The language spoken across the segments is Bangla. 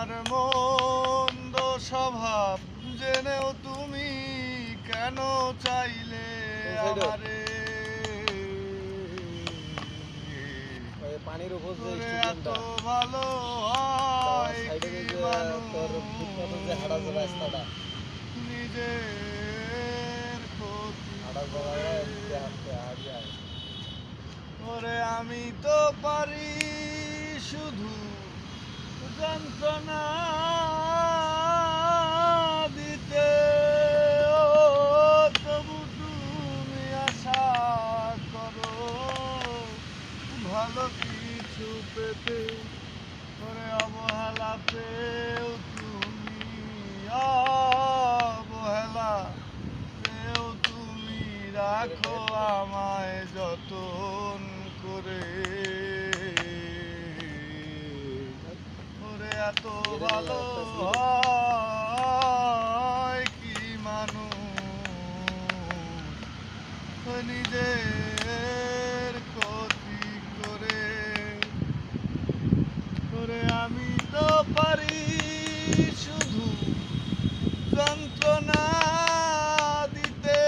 আমার মন্দ স্বভাব জেনেও তুমি কেন চাইলে আমারে পানির উপর যে এত ভালো হয় কি রাস্তাটা নিজের ক্ষতি ওরে আমি তো পারি শুধু যন্ত্রণা দিতে, তবু তুমি আশা করো ভালো কিছু পেতে। ওরে অবহেলা পেও তুমি, অবহেলা পেও তুমি রাখো আমায় যতন করে। ওরে এত ভালো হয় কি মানুষ নিজের ক্ষতি করে। ওরে আমি তো পারি শুধু যন্ত্রণা দিতে,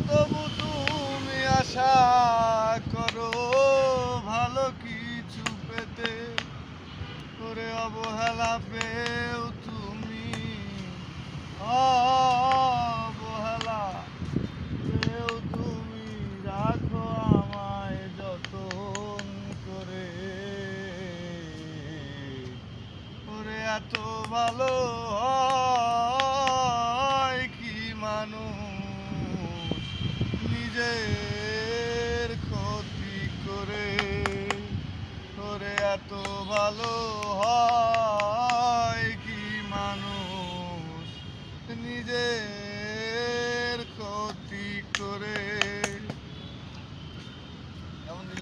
তবু তুমি আশা করো ভালো কিছু পেতে। ওরে অবহেলা পেও তুমি, অবহেলা পেও তুমি রাখো আমায় যতন করে। ওরে এত ভালো হয় কি মানুষ নিজের ক্ষতি করে। ওরে এত ভালো